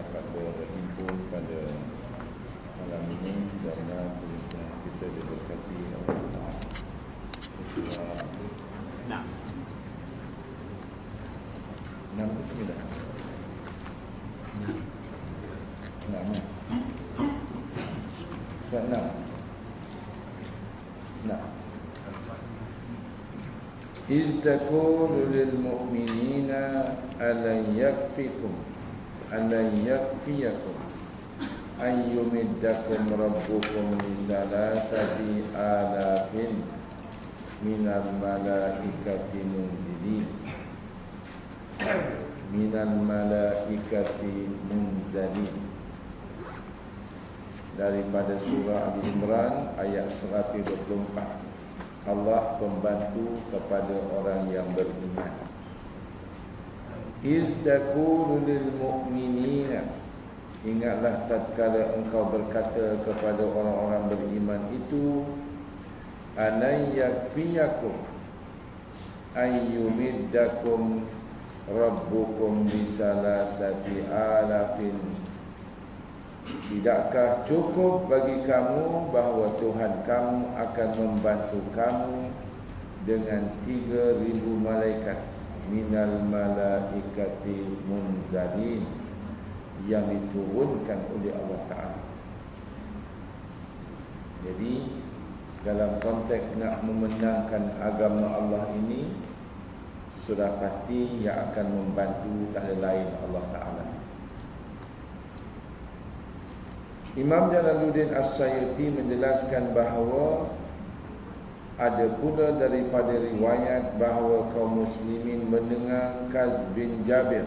dapat berhimpun pada malam ini kerana kita diberkati Allah. Nah, 6 ke 9? 6. Surat 6. Iztakulu lil mu'minina alan yakfiyakum ayyumiddakum rabbukum bisalasati alafin minal malaikati munzalin. Daripada surah Ali Imran ayat 124. Allah pembantu kepada orang yang beriman. Izdaqulu lil mu'minina, ingatlah tatkala engkau berkata kepada orang-orang beriman itu, anay yakfiyakum ayyumiddakum rabbukum bisalasati alafin. Tidakkah cukup bagi kamu bahawa Tuhan kamu akan membantu kamu dengan 3,000 malaikat minal malaikati munzalin yang diturunkan oleh Allah Ta'ala. Jadi dalam konteks nak memenangkan agama Allah ini, sudah pasti yang akan membantu tak ada lain Allah Ta'ala. Imam Jalaluddin As-Sayuti menjelaskan bahawa ada pula daripada riwayat bahawa kaum muslimin mendengar Kaz bin Jabir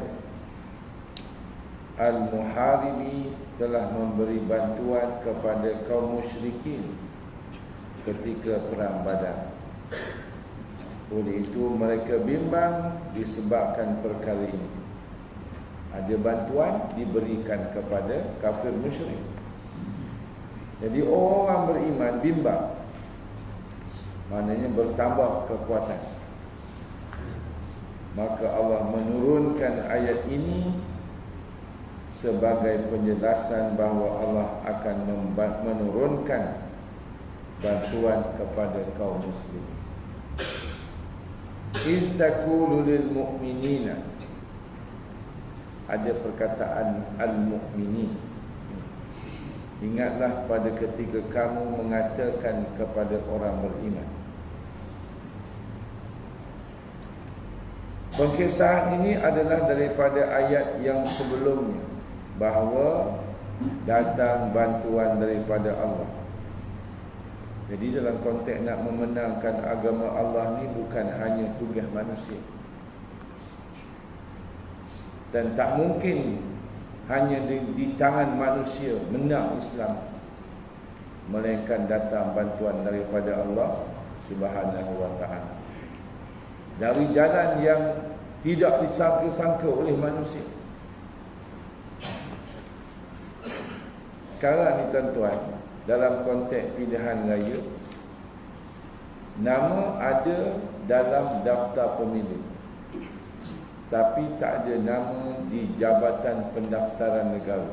Al-Muharibi telah memberi bantuan kepada kaum musyrikin ketika perang Badar. Oleh itu mereka bimbang disebabkan perkara ini. Ada bantuan diberikan kepada kafir musyrik. Jadi orang beriman bimbang, maknanya bertambah kekuatan. Maka Allah menurunkan ayat ini sebagai penjelasan bahawa Allah akan menurunkan bantuan kepada kaum muslim. Istaqulu lil mu'minina, ada perkataan al-mu'minin. Ingatlah pada ketika kamu mengatakan kepada orang beriman. Pengkisahan ini adalah daripada ayat yang sebelumnya, bahawa datang bantuan daripada Allah. Jadi dalam konteks nak memenangkan agama Allah ni bukan hanya tugas manusia, dan tak mungkin hanya di tangan manusia menang Islam, melainkan datang bantuan daripada Allah Subhanahu wa ta'ala dari jalan yang tidak disangka-sangka oleh manusia. Sekarang ni tuan-tuan, dalam konteks pilihan raya, nama ada dalam daftar pemilih, tapi tak ada nama di Jabatan Pendaftaran Negara.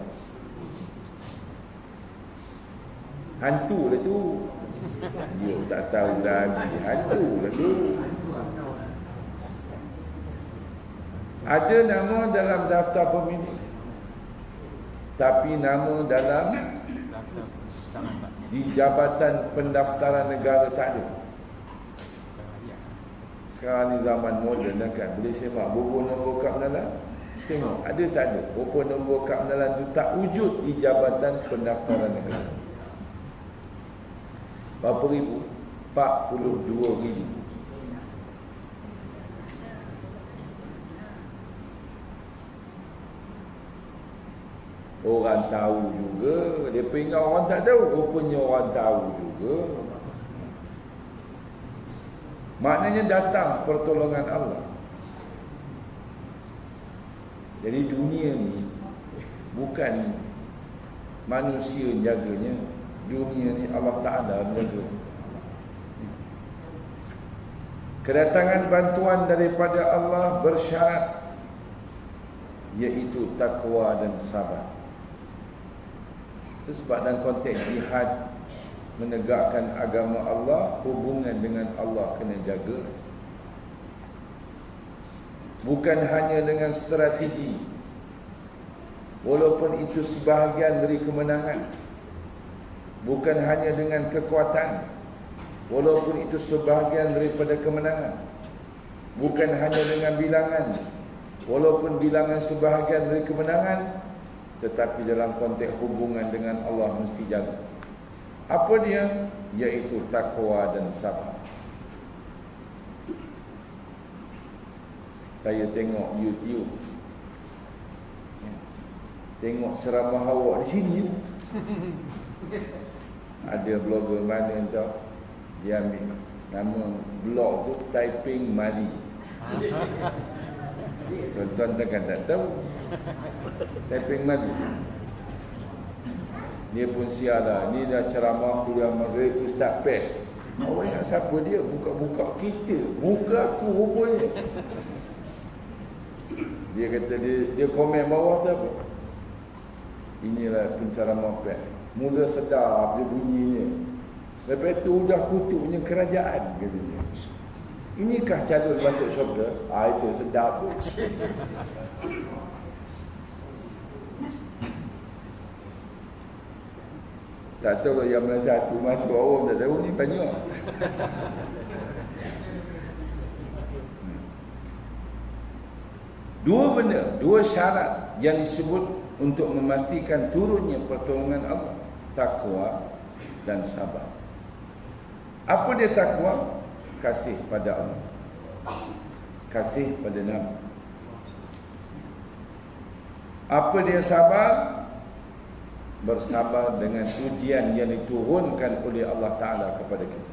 Hantu lah tu. Dia tak tahu lagi. Hantu lah tu. Ada nama dalam daftar pemilih, tapi nama dalam di Jabatan Pendaftaran Negara tak ada. Sekarang ni zaman moden dah kan, boleh semak buku nombor kad pengenalan. Tengok ada tak ada buku nombor kad pengenalan tu tak wujud di Jabatan Pendaftaran Negara. Berapa ribu? 42,000. Orang tahu juga. Dia ingat orang tak tahu, rupanya orang tahu juga. Maknanya datang pertolongan Allah. Jadi dunia ni bukan manusia jaganya. Dunia ni Allah Ta'ala jaga. Kedatangan bantuan daripada Allah bersyarat iaitu takwa dan sabar. Itu sebab dalam konteks jihad menegakkan agama Allah, hubungan dengan Allah kena jaga. Bukan hanya dengan strategi, walaupun itu sebahagian dari kemenangan. Bukan hanya dengan kekuatan, walaupun itu sebahagian daripada kemenangan. Bukan hanya dengan bilangan, walaupun bilangan sebahagian dari kemenangan. Tetapi dalam konteks hubungan dengan Allah mesti jaga. Apa dia? Iaitu takwa dan sabar. Saya tengok YouTube, tengok ceramah awak di sini. Ada blogger mana tau, dia ambil nama blog tu Typing Mali. Tuan-tuan takkan tak tahu Typing Mali. Dia pun sial lah. Ni dah ceramah kuliah maghrib Ustaz Pet. Awak ingat siapa dia? Buka-buka kita. Muka aku rupanya. Dia kata dia komen bawah tu apa? Inilah penceramah Pet. Mula sedap dia bunyinya. Lepas tu dah kutuknya kerajaan katanya. Inikah calon masuk syurga? Itu sedap tu. Tak tahu yang mana satu masuk awam tak tahu ni banyak. Dua benda, dua syarat yang disebut untuk memastikan turunnya pertolongan Allah, takwa dan sabar. Apa dia takwa? Kasih pada Allah, kasih pada Nabi. Apa dia sabar? Bersabar dengan ujian yang diturunkan oleh Allah Ta'ala kepada kita.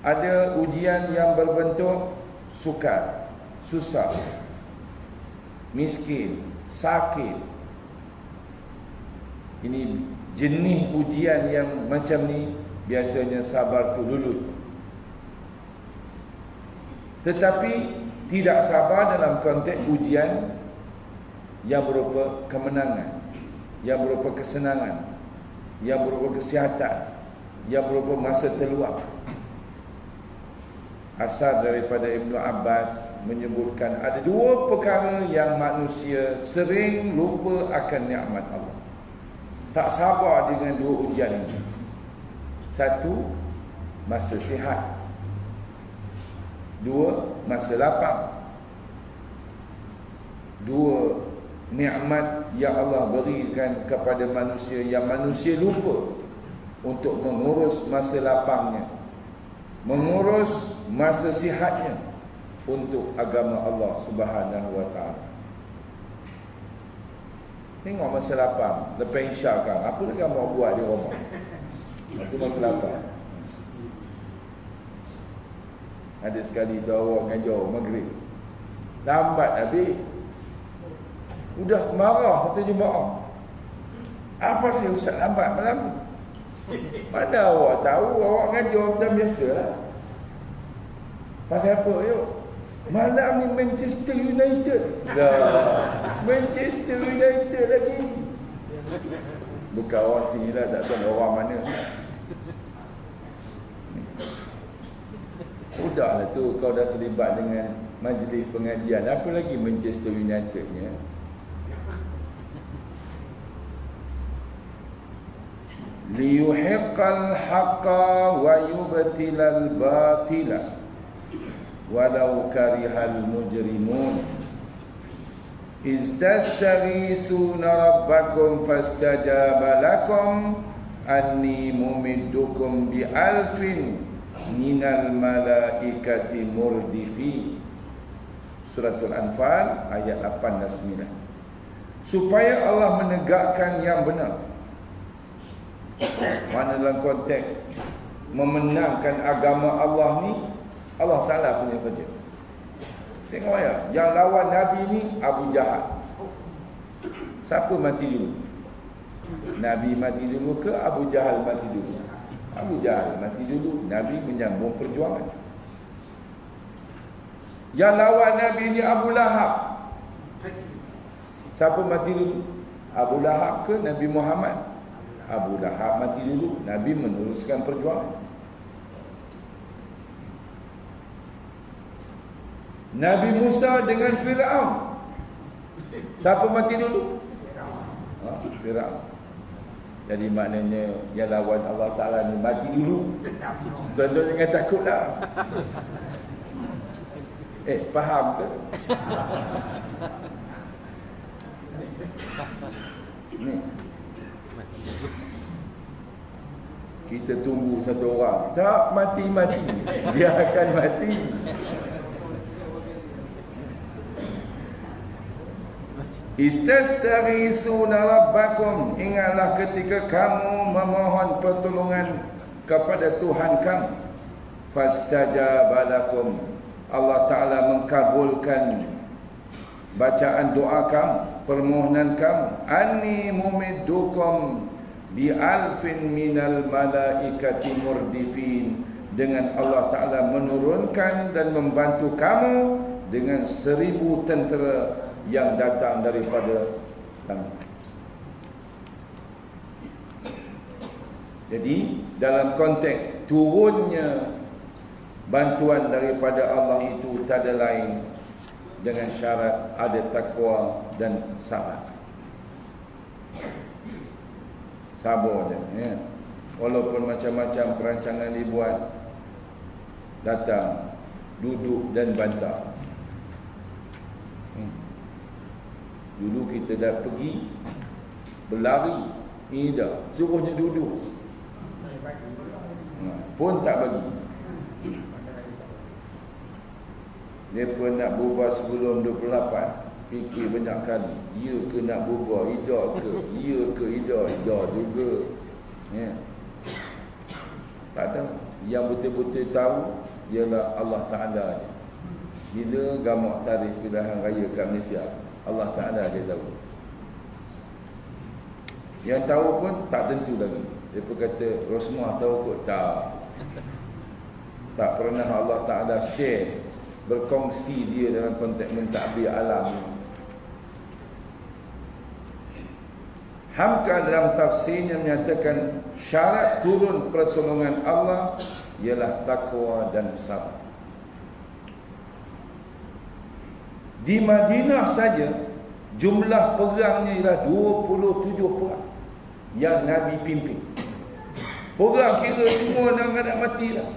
Ada ujian yang berbentuk sukar, susah, miskin, sakit. Ini jenis ujian yang macam ni biasanya sabar tu luluh. Tetapi tidak sabar dalam konteks ujian yang berupa kemenangan, yang berupa kesenangan, yang berupa kesihatan, yang berupa masa terluang. Asal daripada Ibnu Abbas menyebutkan ada dua perkara yang manusia sering lupa akan nikmat Allah. Tak sabar dengan dua ujian ini. Satu, masa sihat. Dua, masa lapang. Dua nikmat yang Allah berikan kepada manusia yang manusia lupa untuk mengurus masa lapangnya, mengurus masa sihatnya untuk agama Allah Subhanahu wa ta'ala. Tengok masa lapang lepas isyak kan, apa lagi mau buat di rumah? Itu masa lapang. Ada sekali tu awak ngajar maghrib lambat habis. Udah marah satu jemaah. Apa sih ustaz lambat malam? Mana awak tahu, awak ngajar macam biasa lah. Pasal apa yuk? Malam ni Manchester United. Manchester United lagi. Bukan orang sini lah, tak tahu orang mana. Udahlah tu, kau dah terlibat dengan majlis pengajian. Apa lagi Manchester Unitednya? Liyuhiqqal haqqa wa yubtilal batila walau karihal mujrimun. Istastaghithuna rabbakum fastajaba lakum anni mumiddukum bi alfin minal malaikati murdifi. Suratul Anfal ayat 8 dan 9. Supaya Allah menegakkan yang benar. Mana dalam konteks memenangkan agama Allah ni, Allah Ta'ala punya kerja. Tengok ya, yang lawan Nabi ni Abu Jahal. Siapa mati dulu? Nabi mati dulu ke Abu Jahal mati dulu? Abu Jahal mati dulu, Nabi menyambung perjuangan. Yang lawan Nabi ni Abu Lahab. Siapa mati dulu? Abu Lahab ke Nabi Muhammad? Abu Lahab mati dulu, Nabi meneruskan perjuangan. Nabi Musa dengan Firaun, siapa mati dulu? Firaun. Jadi maknanya yang lawan Allah Ta'ala ni mati dulu. Tuan-tuan jangan takutlah. Faham ke? Ni. Kita tunggu satu orang, tak mati-mati, dia akan mati. Istastaghisuna rabbakum, ingatlah ketika kamu memohon pertolongan kepada Tuhan kamu. Fastajaba lakum, Allah Ta'ala mengkabulkan bacaan doa kamu, permohonan kamu. Anni mumiddukum bi alfin minal malaikati murdifin, dengan Allah Ta'ala menurunkan dan membantu kamu dengan 1000 tentera yang datang daripada kami. Jadi dalam konteks turunnya bantuan daripada Allah itu tak ada lain dengan syarat ada takwa dan sabar. Sabar je, ya. Walaupun macam-macam perancangan dibuat, datang, duduk dan bantah. Dulu kita dah pergi berlari, ini dah suruhnya duduk, pun tak bagi. Dia pun nak berubah sebelum 28, fikir banyak kali, ya ke nak berubah, idah ke, ya ke idah juga, ya. Tak tahu. Yang betul-betul tahu ialah Allah Ta'ala. Bila gamak tarikh pilihan raya kat Malaysia, Allah Ta'ala dia tahu. Yang tahu pun tak tentu lagi. Dia pun kata Rosmah tahu kot, tak. Tak pernah Allah Ta'ala share, berkongsi dia dalam konteks mentadbir alam. Hamka dalam tafsirnya menyatakan syarat turun pertolongan Allah ialah takwa dan sabar. Di Madinah saja jumlah perangnya ialah 27 perang yang Nabi pimpin. Perang kira semua nak mati lah.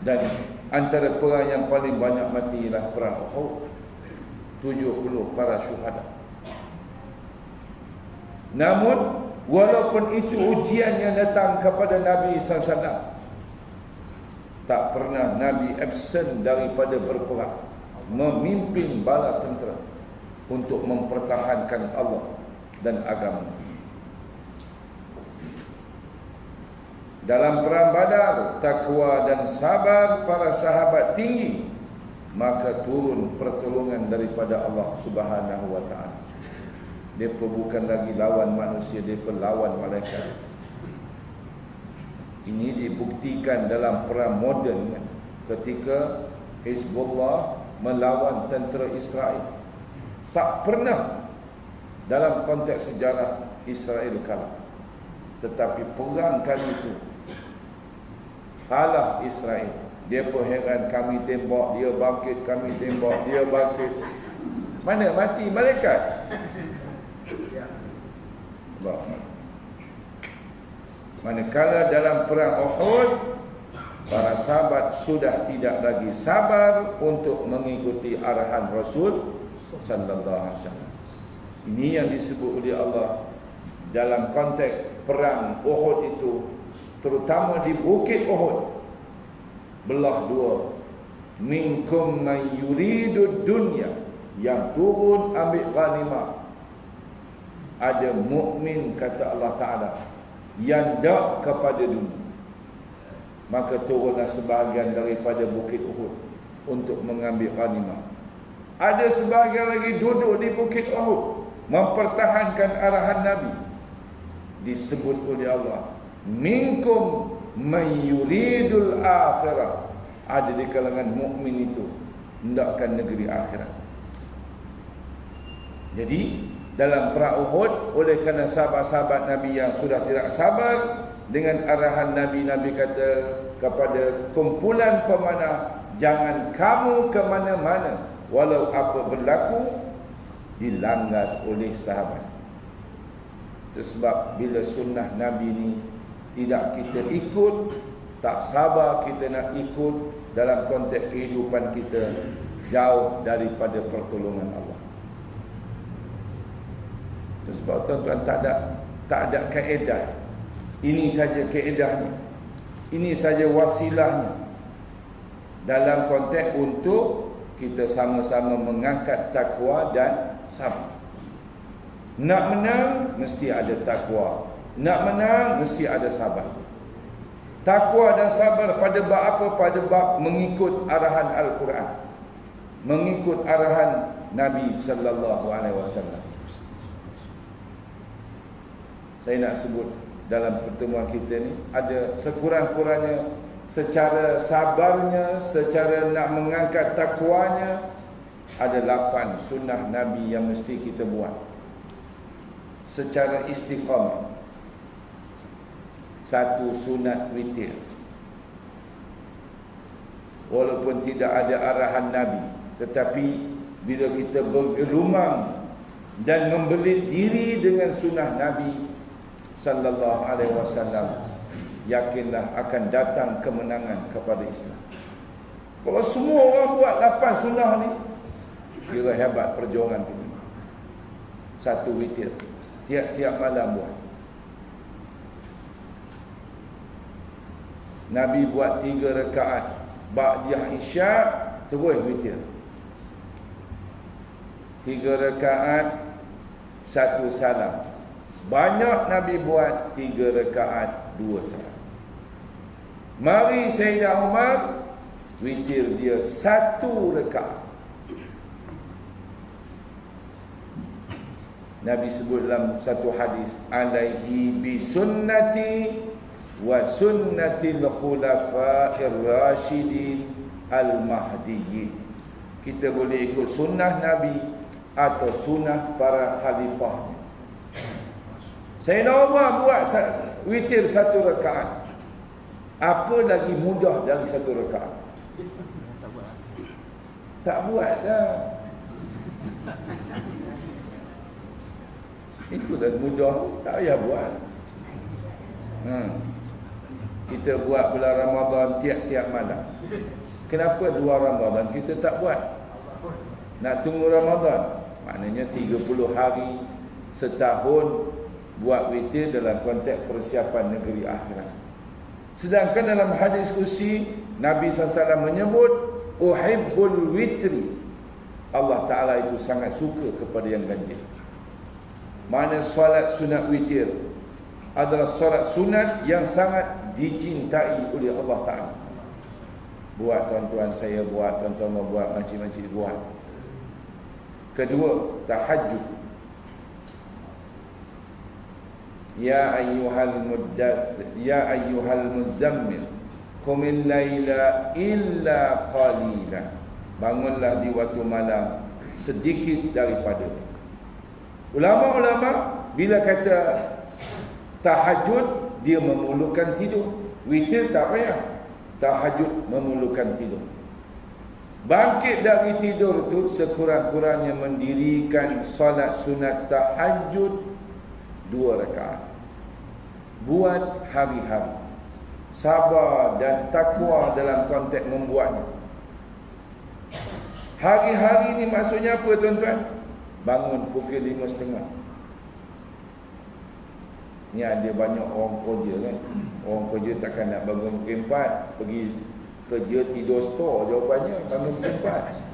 Dan antara perang yang paling banyak mati ialah perang Uhud, 70 para syuhada. Namun walaupun itu ujian yang datang kepada Nabi SAW, tak pernah Nabi absen daripada berperang, memimpin bala tentera untuk mempertahankan Allah dan agama. Dalam perang Badar, takwa dan sabar para sahabat tinggi, maka turun pertolongan daripada Allah Subhanahu wa Ta'ala. Dia bukan lagi lawan manusia, dia lawan malaikat. Ini dibuktikan dalam perang moden, kan? Ketika Hizbullah melawan tentera Israel. Tak pernah dalam konteks sejarah Israel kalah. Tetapi perang kali itu kalah Israel. Dia pun heran, kami tembak, dia bangkit, kami tembak, dia bangkit. Mana mati malaikat? Manakala dalam perang Uhud, para sahabat sudah tidak lagi sabar untuk mengikuti arahan Rasul sallallahu alaihi wasallam. Ini yang disebut oleh Allah dalam konteks perang Uhud itu, terutama di Bukit Uhud, belah dua. Minkum man yuridud dunya, yang turun ambil ghanimah. Ada mukmin, kata Allah Ta'ala, yang dak kepada dunia. Maka turunlah sebahagian daripada Bukit Uhud untuk mengambil ghanimah. Ada sebahagian lagi duduk di Bukit Uhud mempertahankan arahan Nabi. Disebut oleh Allah, minkum man yuridul akhirah. Ada di kalangan mukmin itu hendakkan negeri akhirat. Jadi dalam perang Uhud, oleh kerana sahabat-sahabat Nabi yang sudah tidak sabar dengan arahan Nabi kata kepada kumpulan pemanah, jangan kamu ke mana-mana walau apa berlaku, dilanggar oleh sahabat. Itu sebab bila sunnah Nabi ni tidak kita ikut, tak sabar kita nak ikut, dalam konteks kehidupan kita jauh daripada pertolongan Allah. Itu sebab tuan-tuan tak ada kaedah. Ini saja kaedahnya, ini saja wasilahnya dalam konteks untuk kita sama-sama mengangkat takwa dan sabar. Nak menang mesti ada takwa, nak menang mesti ada sabar. Takwa dan sabar pada bab apa? Pada bab mengikut arahan Al-Quran, mengikut arahan Nabi sallallahu alaihi wasallam. Saya nak sebut dalam pertemuan kita ni, ada sekurang-kurangnya secara sabarnya, secara nak mengangkat takwanya, ada 8 sunnah Nabi yang mesti kita buat secara istiqamah. 1 sunat witir, walaupun tidak ada arahan Nabi, tetapi bila kita bergelumang dan membelit diri dengan sunnah Nabi sallallahu alaihi wasallam, yakinlah akan datang kemenangan kepada Islam. Kalau semua orang buat 8 sunnah ni, kira hebat perjuangan kita. 1 witir, tiap-tiap malam buat. Nabi buat 3 rakaat ba'diyah isyak, terus witir. 3 rakaat, 1 salam. Banyak Nabi buat 3 rakaat, 2 salam. Mari Sayyidina Umar, witir dia 1 rakaat. Nabi sebut dalam satu hadis, alaihi bi sunnati wa sunnatil khulafa'ir rasyidin al-mahdiyyin. Kita boleh ikut sunnah Nabi atau sunnah para khalifah. Sayyidina Umar buat witir 1 rakaat. Apa lagi mudah dari 1 rakaat? Tak buat dah. Itu dah mudah, tak payah buat. Kita buat bulan Ramadan tiap-tiap malam. Kenapa 2 Ramadan kita tak buat? Nak tunggu Ramadan, maknanya 30 hari setahun buat witir dalam konteks persiapan negeri akhirat. Sedangkan dalam hadis kursi, Nabi SAW menyebut uhibbul witri. Allah Ta'ala itu sangat suka kepada yang ganjil. Mana solat sunat witir adalah solat sunat yang sangat dicintai oleh Allah Ta'ala. Buat tuan-tuan, saya buat, tuan-tuan mau buat, makcik-makcik buat. Kedua, tahajud. Ya ayyuhal muddathir, ya ayyuhal muzammil, qumil laila illa qalila. Bangunlah di waktu malam sedikit daripada. Ulama-ulama bila kata tahajud, dia memerlukan tidur. Witir tak payah, tahajud memerlukan tidur. Bangkit dari tidur itu sekurang-kurangnya mendirikan solat sunat tahajud 2 rakaat. Buat hari-hari. Sabar dan takwa dalam konteks membuatnya. Hari-hari ni maksudnya apa tuan-tuan? Bangun pukul 5.30. Ni ada banyak orang kerja kan. Orang kerja takkan nak bangun pukul 4, pergi kerja tidur store, jawapannya bangun pukul 4.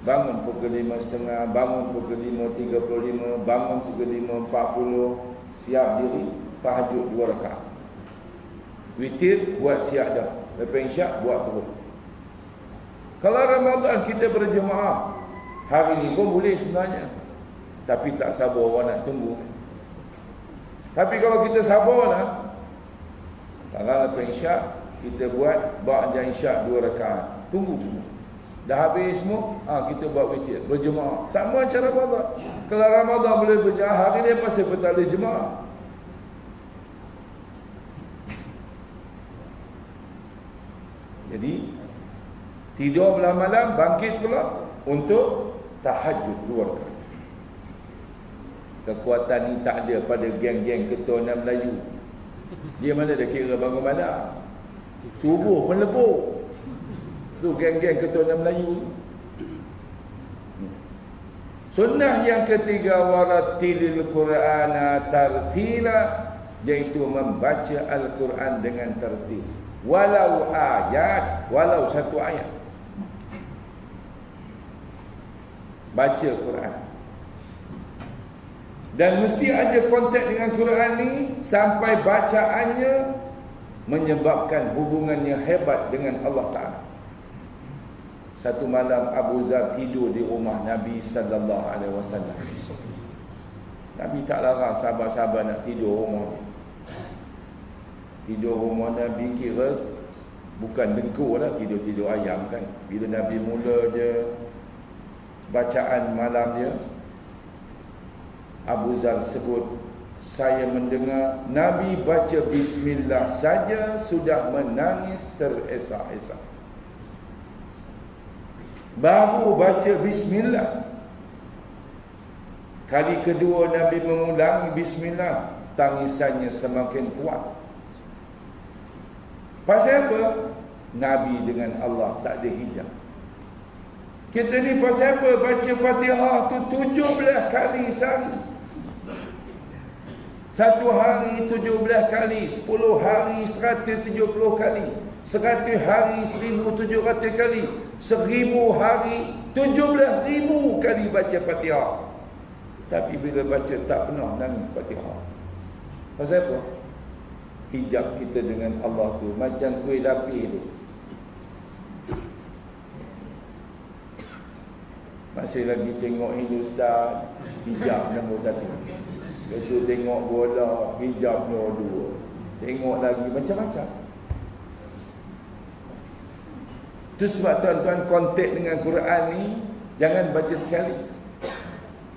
Bangun pukul 5.30, bangun pukul 5.35, bangun pukul 5.40, siap diri, tahajud 2 rakaat. Witir buat siap dah. Lepas isyak buat terus. Kalau Ramadan kita berjemaah, hari ni pun boleh sebenarnya, tapi tak sabar orang nak tunggu. Tapi kalau kita sabarlah, kalau lepas isyak kita buat ba'da isyak 2 rakaat, tunggu semua. Dah habis semua, kita buat witir, berjemaah. Sama cara Ramadan. Kalau Ramadan boleh berjemaah, hari ni pasal tak boleh jemaah. Jadi tidur belah malam, bangkit pula untuk tahajud 2 rakaat. Kekuatan ni tak ada pada geng-geng keturunan Melayu. Dia mana dah kira bangun malam, subuh melebur. Tu geng-geng keturunan Melayu. Sunnah yang ketiga, warattilil Qur'ana tartila, iaitu membaca Al-Quran dengan tertil. Walau ayat, walau satu ayat. Baca Quran. Dan mesti ada kontak dengan Quran ni sampai bacaannya menyebabkan hubungannya hebat dengan Allah Ta'ala. Satu malam Abu Zar tidur di rumah Nabi sallallahu alaihi wasallam. Nabi tak larang sahabat-sahabat nak tidur rumah ni. Tidur rumah Nabi kira bukan dengkur lah, tidur-tidur ayam kan. Bila Nabi mula je bacaan malam dia, Abu Zar sebut, saya mendengar Nabi baca bismillah saja sudah menangis teresak-esak. Baru baca bismillah, kali kedua Nabi mengulangi bismillah, tangisannya semakin kuat. Pasal apa? Nabi dengan Allah tak ada hijab. Kita ni pasal apa? Baca Fatihah tu 17 kali sehari. Satu hari 17 kali, 10 hari 170 kali, 100 hari 1700 kali, 1000 hari 17,000 kali baca Fatihah. Tapi bila baca tak pernah nangis Fatihah. Pasal apa? Hijab kita dengan Allah tu macam kuih lapis tu. Masih lagi tengok Hindustan, hijab nombor 1. Lepas tu tengok bola, hijab nombor 2. Tengok lagi macam-macam. Itu sebab tuan-tuan kontak dengan Quran ni jangan baca sekali.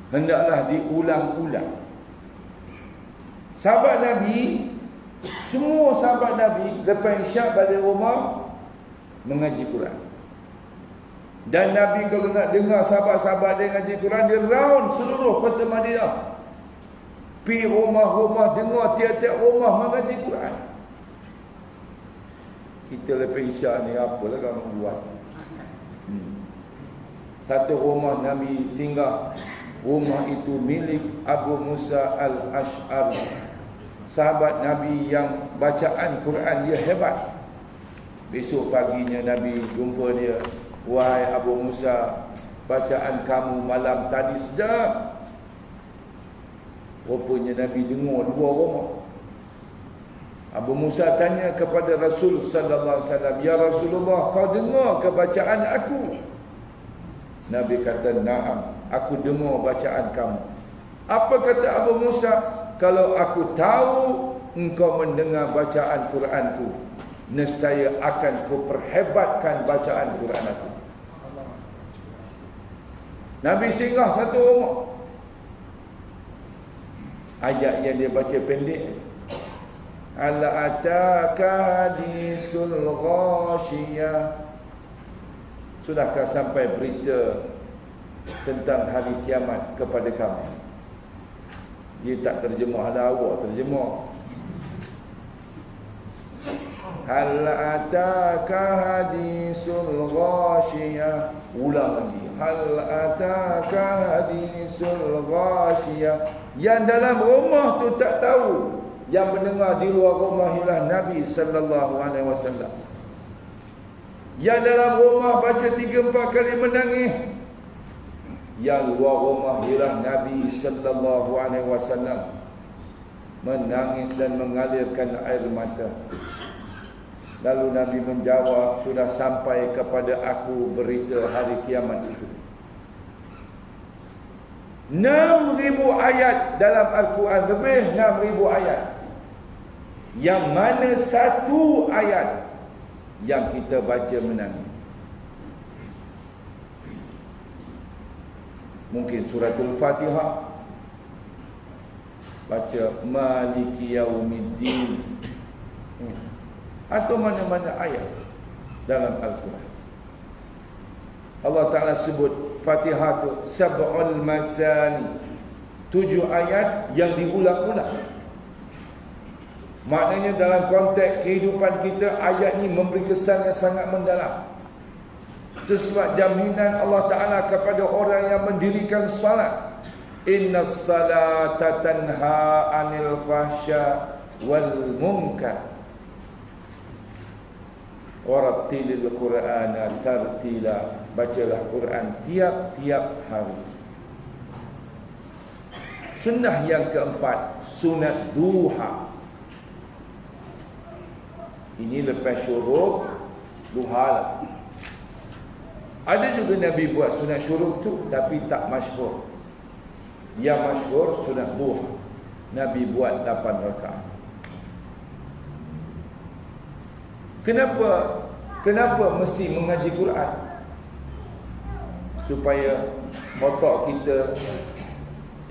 Hendaklah diulang-ulang. Sahabat Nabi, semua sahabat Nabi lepas isyak balik rumah mengaji Quran. Dan Nabi kalau nak dengar sahabat-sahabat dia ngaji Quran, dia round seluruh kota Madinah. Pi rumah-rumah, dengar tiap-tiap rumah mengaji Quran. Kita lepas isyak ni apalah kamu buat? Satu rumah Nabi singgah. Rumah itu milik Abu Musa al-Ash'ari, sahabat Nabi yang bacaan Quran dia hebat. Besok paginya Nabi jumpa dia, wahai Abu Musa, bacaan kamu malam tadi sedap. Rupanya Nabi dengar 2 rumah. Abu Musa tanya kepada Rasul sallallahu alaihi wasallam, ya Rasulullah, kau dengar ke bacaan aku? Nabi kata, na'am, aku dengar bacaan kamu. Apa kata Abu Musa? Kalau aku tahu engkau mendengar bacaan Quranku, nescaya akan kuperhebatkan bacaan Quran aku. Nabi singgah satu rumah. Ayat yang dia baca pendek, ala ataka hadisul ghashiyah. Sudahkah sampai berita tentang hari kiamat kepada kamu? Dia tak terjemah lah, awak terjemah. Hal ataka hadisul ghashiyah. Ulang lagi. Hal ataka hadisul ghashiyah. Yang dalam rumah tu tak tahu, yang mendengar di luar rumah ialah Nabi sallallahu alaihi wasallam. Yang dalam rumah baca 3-4 kali menangis, yang luar rumah ialah Nabi sallallahu alaihi wasallam menangis dan mengalirkan air mata. Lalu Nabi menjawab, sudah sampai kepada aku berita hari kiamat itu. 6,000 ayat dalam Al-Quran, lebih 6,000 ayat. Yang mana satu ayat yang kita baca menangis. Mungkin suratul Fatihah, baca Maliki Yaumiddin, atau mana-mana ayat dalam Al-Quran. Allah Ta'ala sebut Fatihah itu sab'ul masani, 7 ayat yang diulang-ulang. Maknanya dalam konteks kehidupan kita, ayat ini memberi kesan yang sangat mendalam. Itu sebab jaminan Allah Ta'ala kepada orang yang mendirikan salat. Innas salata tanha anil fahsya wal munkar warattilil Qur'ana tartila. Bacalah Quran tiap-tiap hari. Sunnah yang keempat, sunat duha. Ini lepas syuruk, duha lah. Ada juga Nabi buat sunat syuruk tu, tapi tak masyhur. Yang masyhur sunat duha. Nabi buat 8 rakaat. Kenapa mesti mengaji Quran? Supaya otak kita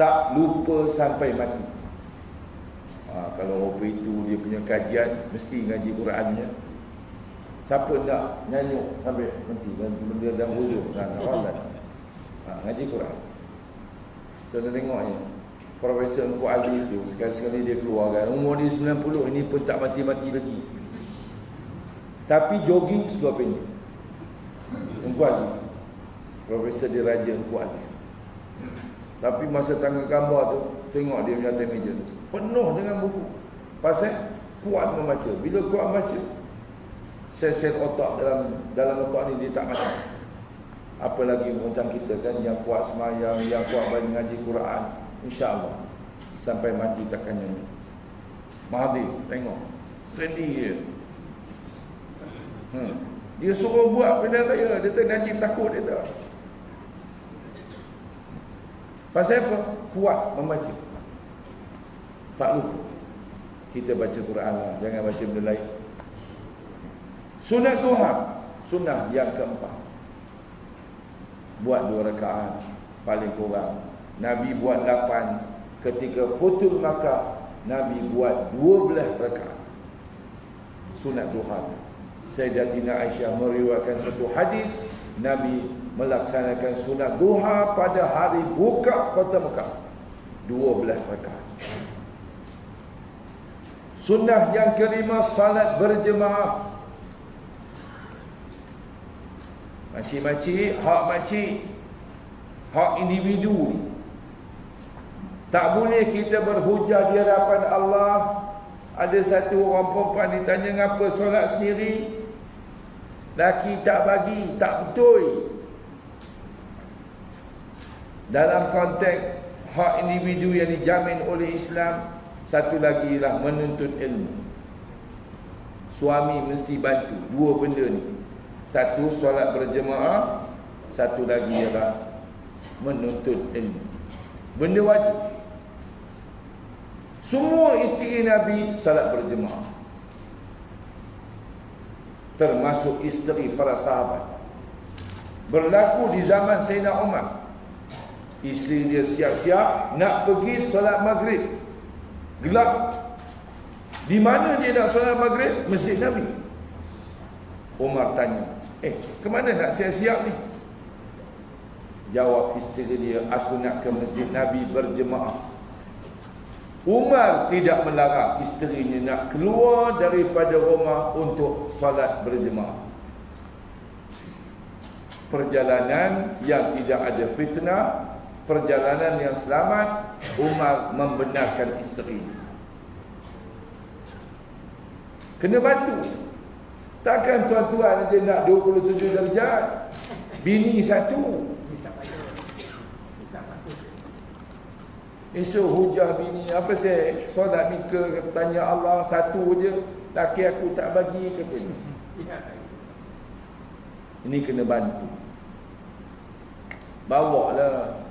tak lupa sampai mati. Kalau apa itu dia punya kajian, mesti ngaji Qurannya. Siapa nak nyanyuk sampai mati benda dalam uzur dan awal ngaji Quran. Kita tengok ni Profesor Engku Aziz tu, sekali-sekali dia keluarkan umur dia 90, ini pun tak mati-mati lagi. Tapi jogging seluar pendek. Engku Aziz, Profesor Diraja Engku Aziz. Tapi masa tangga gambar tu, tengok dia punya atas meja tu, penuh dengan buku. Pasal kuat membaca. Bila kuat membaca, sel-sel otak dalam otak ni dia tak mati. Apalagi macam kita kan, yang kuat semayang, yang kuat ngaji Quran, insya-Allah sampai mati takkan nyanyi. Mahathir tengok sedih dia. Dia suruh buat benda raya, dia tak ngaji, takut dia tak. Pasal apa? Kuat membaca. Tak lupa kita baca Quran lah, jangan baca benda lain. Sunat duha, sunnah yang keempat, buat 2 rakaat paling kurang. Nabi buat 8. Ketika Futul Makkah, Nabi buat 12 rakaat sunat duha. Sayyidatina Aisyah meriwayatkan satu hadis, Nabi melaksanakan sunat duha pada hari buka kota Mekah, 12 rakaat. Sunnah yang kelima, salat berjemaah. Makcik-makcik, hak makcik, hak individu ni, tak boleh kita berhujah di hadapan Allah. Ada satu orang perempuan ditanya, ngapa solat sendiri, laki tak bagi, tak betul. Dalam konteks hak individu yang dijamin oleh Islam, satu lagi lah menuntut ilmu. Suami mesti bantu 2 benda ni. Satu, solat berjemaah. Satu lagi ialah menuntut ilmu. Benda wajib. Semua isteri Nabi salat berjemaah, termasuk isteri para sahabat. Berlaku di zaman Sayyidina Umar. Isteri dia siap-siap nak pergi solat maghrib, gelap. Di mana dia nak solat maghrib? Masjid Nabi. Umar tanya, ke mana nak siap-siap ni? Jawab isteri dia, aku nak ke Masjid Nabi berjemaah. Umar tidak melarang isterinya nak keluar daripada rumah untuk salat berjemaah. Perjalanan yang tidak ada fitnah, perjalanan yang selamat, Umar membenarkan isterinya. Kena bantu. Takkan tuan-tuan dia nak 27 darjat, bini satu. Esok hujah bini, apa saya solat nikah, tanya Allah satu je, laki aku tak bagi, kata ni. Ini kena bantu. Bawa lah.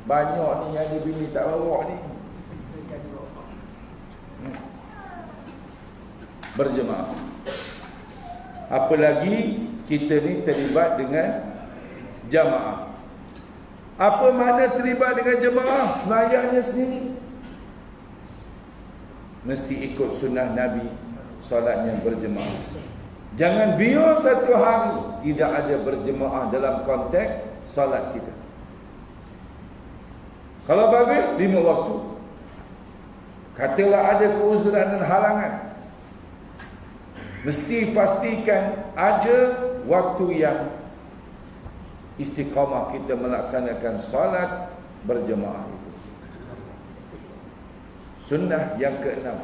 Banyak ni yang ada bini tak bawa ni. Berjemaah. Apalagi kita ni terlibat dengan jamaah. Apa makna terlibat dengan jemaah? Semayangnya sendiri. Mesti ikut sunnah Nabi, solatnya berjemaah. Jangan biar satu hari tidak ada berjemaah dalam konteks solat kita. Kalau bagi 5 waktu. Katalah ada keuzuran dan halangan, mesti pastikan ada waktu yang istiqamah kita melaksanakan solat berjemaah itu. Sunnah yang ke-6,